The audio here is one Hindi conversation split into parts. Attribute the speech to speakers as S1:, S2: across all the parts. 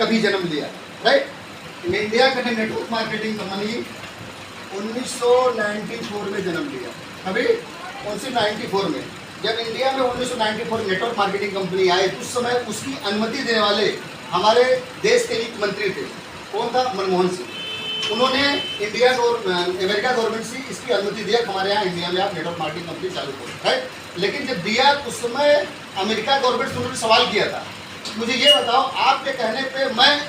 S1: कभी जन्म लिया, राइट। इंडिया का नेटवर्क मार्केटिंग कंपनी 1994 में जन्म लिया। अभी 1994 में जब इंडिया में 1994 नेटवर्क मार्केटिंग कंपनी आई, उस समय उसकी अनुमति देने वाले हमारे देश के वित्त मंत्री थे। कौन था? मनमोहन सिंह। उन्होंने अमेरिका गवर्नमेंट से इसकी अनुमति दिया, हमारे यहाँ इंडिया में आप नेटवर्क मार्केटिंग कंपनी चालू करो, राइट। लेकिन जब दिया उस समय अमेरिका गवर्नमेंट से उन्होंने सवाल किया था, मुझे ये बताओ आपके कहने पे मैं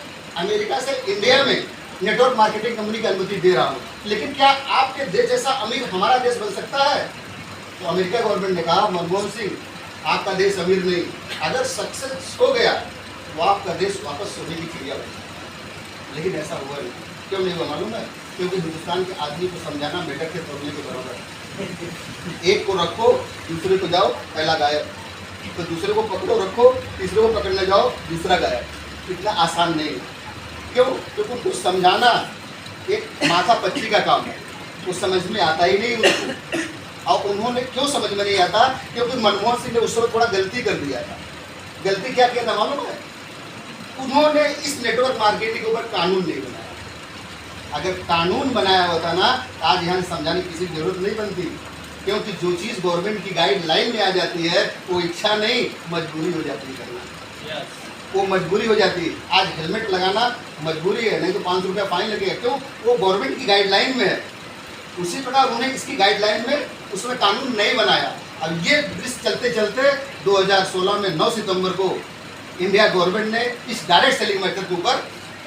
S1: अमेरिका से इंडिया में नेटवर्क मार्केटिंग कंपनी की अनुमति दे रहा हूँ, लेकिन क्या आपके देश जैसा अमीर हमारा देश बन सकता है? तो अमेरिका गवर्नमेंट ने कहा, मनमोहन सिंह आपका देश अमीर नहीं, अगर सक्सेस हो गया तो आपका देश वापस सोने की चिड़िया बनेगा। लेकिन ऐसा हुआ नहीं। क्यों नहीं हुआ मालूम है? क्योंकि हिंदुस्तान के आदमी को समझाना मेढक के तोड़ने के बराबर है। एक को रखो, दूसरे को जाओ, पहला गायब, तो दूसरे को पकड़ो रखो, तीसरे को पकड़ने जाओ, दूसरा गायब। इतना आसान नहीं है। क्यों? क्योंकि उनको समझाना एक माथा पच्ची का काम है, वो समझ में आता ही नहीं उनको। और उन्होंने क्यों समझ में नहीं आता? क्योंकि मनमोहन सिंह ने उस समय थोड़ा गलती कर दिया था। गलती क्या किया था मालूम है? उन्होंने इस नेटवर्क मार्केटिंग के ऊपर कानून नहीं बनाया। अगर कानून बनाया होता ना, आज यहाँ समझाने की किसी की जरूरत नहीं बनती। क्योंकि जो चीज़ गवर्नमेंट की गाइडलाइन में आ जाती है वो इच्छा नहीं, मजबूरी हो जाती है करना। वो मजबूरी हो जाती है। आज हेलमेट लगाना मजबूरी है, नहीं तो 500 रुपया फाइन लगेगा। क्यों? वो गवर्नमेंट की गाइडलाइन में है। उसी प्रकार उन्होंने इसकी गाइडलाइन में उसमें कानून नहीं बनाया। अब ये दृश्य चलते चलते 2016 में 9 सितंबर को इंडिया गवर्नमेंट ने इस डायरेक्ट सेलिंग मेथड के ऊपर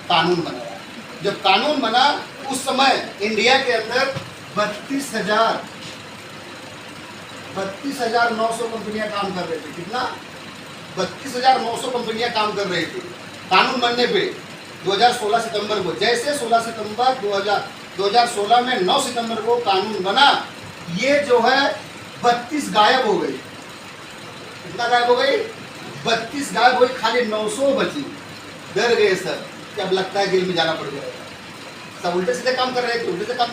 S1: कानून बनाया। जब कानून बना उस समय इंडिया के अंदर 32,900 कंपनियां काम कर रही थी। कितना? 32,900 कंपनियां काम कर रही थी। कानून बनने पे 2016 सितंबर को, जैसे 16 सितंबर 2016 में 9 सितंबर को कानून बना, ये जो है 32 गायब हो गई। कितना गायब हो गई? 32 गायब हो गई, खाली 900 बची। डर गए सर कि अब लगता है जेल में जाना पड़ जाएगा। सब उल्टे सीधे काम कर रहे थे, उल्टे से काम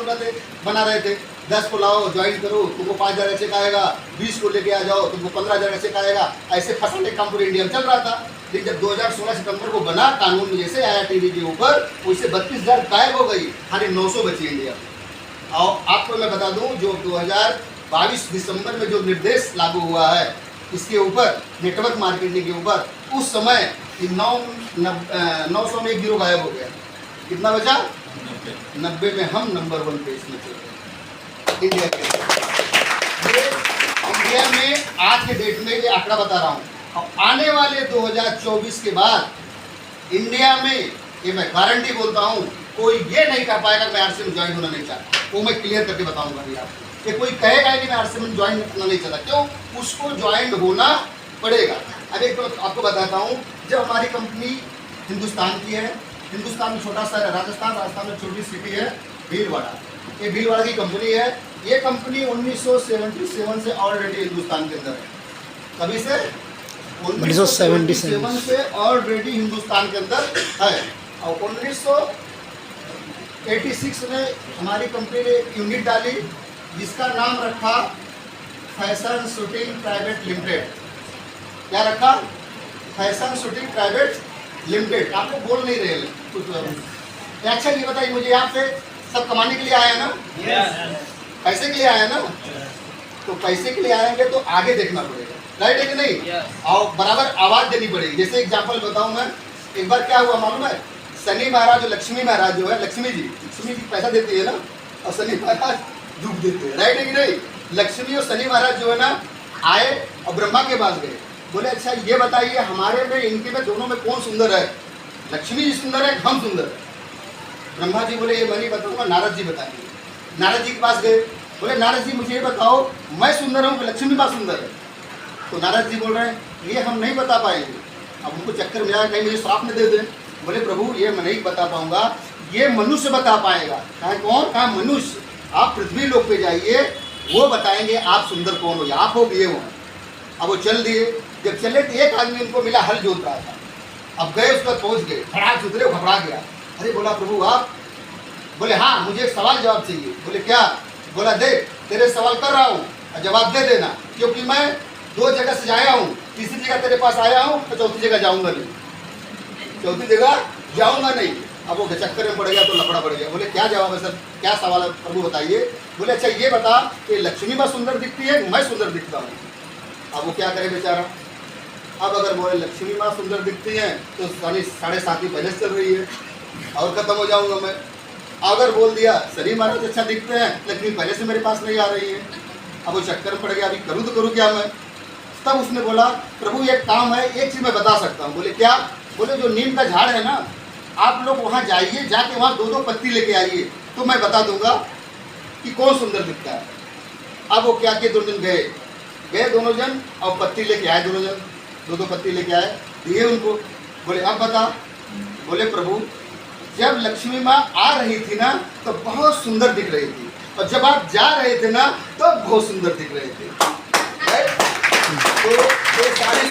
S1: बना रहे थे। 10 को लाओ, ज्वाइन करो, तुमको 5,000 चेक आएगा। 20 को लेके आ जाओ, तुमको 15,000 चेक आएगा। ऐसे फंसाने काम पूरे इंडिया में चल रहा था। लेकिन जब 2016 सितंबर को बना कानून में, जैसे आया टीवी के ऊपर, वैसे 32,000 गायब हो गई, खाली 900 बची इंडिया में। और आपको मैं बता दूं, जो 2022 दिसंबर में जो निर्देश लागू हुआ है इसके ऊपर, नेटवर्क मार्केटिंग के ऊपर, उस समय 900 में 1 जीरो गायब हो गया। कितना बचा? 90 में हम नंबर 1 पे इसमें थे इंडिया के। ये इंडिया में आज के डेट में ये आंकड़ा बता रहा हूँ। और आने वाले 2024 के बाद इंडिया में, ये मैं गारंटी बोलता हूँ, कोई ये नहीं कह पाएगा मैं आरसीएम में ज्वाइन होना नहीं चाहता। वो मैं क्लियर करके बताऊंगा अभी आपको। ये कोई कहेगा कि मैं आरसीएम में ज्वाइन होना नहीं चाहता। क्यों? उसको ज्वाइन होना पड़ेगा। अब एक तो आपको बताता हूँ, जब हमारी कंपनी हिंदुस्तान की है, हिंदुस्तान में छोटा सा राजस्थान में छोटी सिटी है भीलवाड़ा। ये भीलवाड़ा की कंपनी है। ये कंपनी 1977 से ऑलरेडी हिंदुस्तान के अंदर है। कभी से? 1977 से ऑलरेडी हिंदुस्तान के अंदर है। और 1986 में हमारी कंपनी ने एक यूनिट डाली जिसका नाम रखा फैशन शूटिंग प्राइवेट लिमिटेड। क्या रखा? Fashion shooting private limited. आपको बोल नहीं रहे कुछ। अच्छा ये बताइए मुझे, यहाँ पे सब कमाने के लिए आया ना? पैसे के लिए आया ना? तो पैसे के लिए आएंगे तो आगे देखना पड़ेगा, राइट है कि नहीं? और बराबर आवाज देनी पड़ेगी। जैसे एग्जांपल बताऊं मैं, एक बार क्या हुआ मालूम है? शनि महाराज, लक्ष्मी महाराज जो है, लक्ष्मी जी पैसा देती है ना, और शनि महाराज दुख देते हैं, राइट है कि नहीं? लक्ष्मी और शनि महाराज जो है ना, आए और ब्रह्मा के पास गए। बोले अच्छा ये बताइए हमारे में, इनके में, दोनों में कौन सुंदर है? लक्ष्मी जी सुंदर है, हम सुंदर है? ब्रह्मा जी बोले ये मैं नहीं बताऊंगा, नारद जी बताएंगे। नारद जी के पास गए, बोले नारद जी मुझे ये बताओ मैं सुंदर हूँ कि लक्ष्मी माँ सुंदर है? तो नारद जी बोल रहे हैं ये हम नहीं बता पाएंगे। अब उनको चक्कर में आया, कहीं मुझे श्राप न दे दें। बोले प्रभु ये मैं नहीं बता पाऊंगा, ये मनुष्य बता पाएगा। कहा कौन? कहा मनुष्य। आप पृथ्वी लोक पे जाइए, वो बताएंगे आप सुंदर कौन हो, आप हो ये हो। अब वो चल दिए। जब चले तो एक आदमी उनको मिला, हल जोत रहा था। अब गए, उस पर पहुँच गए, फटाक उतरे, घबरा गया। अरे बोला प्रभु आप? बोले हाँ मुझे एक सवाल जवाब चाहिए। बोले क्या? बोला देख तेरे सवाल कर रहा हूँ और जवाब दे देना, क्योंकि मैं 2 जगह से आया हूँ, तीसरी जगह तेरे पास आया हूँ तो चौथी जगह जाऊँगा नहीं। चौथी जगह जाऊंगा नहीं। अब वो चक्कर में पड़ गया तो लफड़ा पड़ गया। बोले क्या जवाब है सर, क्या सवाल है प्रभु बताइए। बोले अच्छा ये बता कि लक्ष्मी माँ सुंदर दिखती है, मैं सुंदर दिखता हूँ। अब वो क्या करे बेचारा। अब अगर बोले लक्ष्मी माँ सुंदर दिखती हैं तो 7:30 पहले से चल रही है और ख़त्म हो जाऊंगा मैं। अगर बोल दिया शनि महाराज अच्छा दिखते हैं, लक्ष्मी पहले से मेरे पास नहीं आ रही है। अब वो चक्कर में पड़ गया, अभी करूँ तो करूँ क्या मैं। तब उसने बोला प्रभु एक काम है, एक चीज़ मैं बता सकता हूँ। बोले क्या। बोले जो नीम का झाड़ है ना, आप लोग वहाँ जाइए, जाके वहाँ 2-2 पत्ती लेके आइए तो मैं बता दूंगा कि कौन सुंदर दिखता है। अब वो क्या किए, 2 दिन गए दोनों जन और पत्ती लेके आए। दोनों जन 2-2 पत्ती लेके आए, दिए उनको। बोले अब बता। बोले प्रभु जब लक्ष्मी माँ आ रही थी ना तो बहुत सुंदर दिख रही थी, और जब आप जा रहे थे ना तो बहुत सुंदर दिख रहे थे। तो ये सारी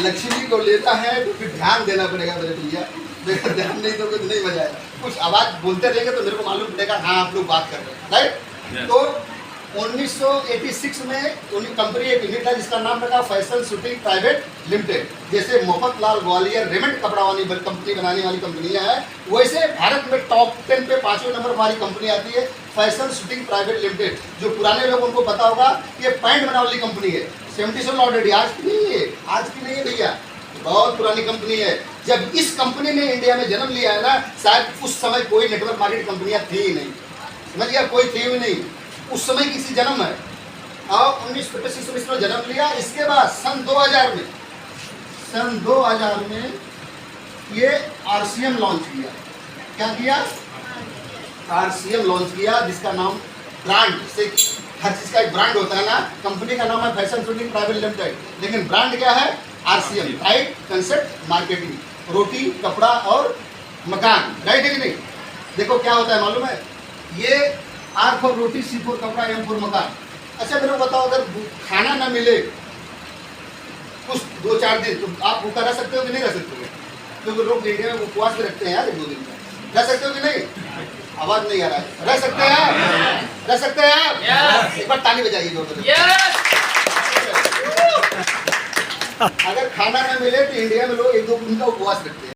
S1: लक्ष्मी को लेता है तो फिर ध्यान देना पड़ेगा मेरे भैया। मेरा ध्यान नहीं तो कुछ नहीं बजाएगा। कुछ आवाज़ बोलते रहेंगे तो मेरे को मालूम पड़ेगा हाँ आप लोग बात कर रहे हैं, राइट। तो 1986 में उनकी कंपनी एक यूनिट है जिसका नाम रखा फैशन शूटिंग प्राइवेट लिमिटेड। जैसे मोहम्मदलाल ग्वालियर रेमंड कपड़ा वाली कंपनी बनाने वाली कंपनियां हैं, वैसे भारत में टॉप 10 पे 5वें नंबर वाली कंपनी आती है फैशन शूटिंग प्राइवेट लिमिटेड। जो पुराने लोग उनको पता होगा ये पैंट बनाने वाली कंपनी है। 77 ऑलरेडी, आज की नहीं है, आज की नहीं है भैया, बहुत पुरानी कंपनी है। जब इस कंपनी ने इंडिया में जन्म लिया है ना, शायद उस समय कोई नेटवर्क मार्केट कंपनियां थी ही नहीं, समझ गया, कोई थी ही नहीं उस समय किसी जन्म है। और 1986 में जन्म लिया। इसके बाद सन 2000 में ये RCM लॉन्च किया। क्या किया? RCM लॉन्च किया, जिसका नाम ब्रांड से हर चीज का एक ब्रांड होता है ना। कंपनी का नाम है फैशन शूटिंग प्राइवेट लिमिटेड, लेकिन ब्रांड क्या है? RCM, राइट कंसेप्ट मार्केटिंग, रोटी कपड़ा और मकान, राइट है कि नहीं। देखो क्या होता है मालूम है, ये R for roti, C for कपड़ा, M फॉर मकान। अच्छा मेरे को बताओ, अगर खाना ना मिले कुछ 2-4 दिन तो आप भूखा रह सकते हो कि नहीं रह सकते हो? क्योंकि लोग इंडिया में उपवास भी रखते हैं यार 1-2 दिन का। रह सकते हो कि नहीं? आवाज नहीं आ रहा है। रह सकते हैं आप? रह सकते हैं आप? एक बार ताली बजाइए जोर से। अगर खाना ना मिले तो इंडिया में लोग 1-2 दिन का उपवास रखते हैं।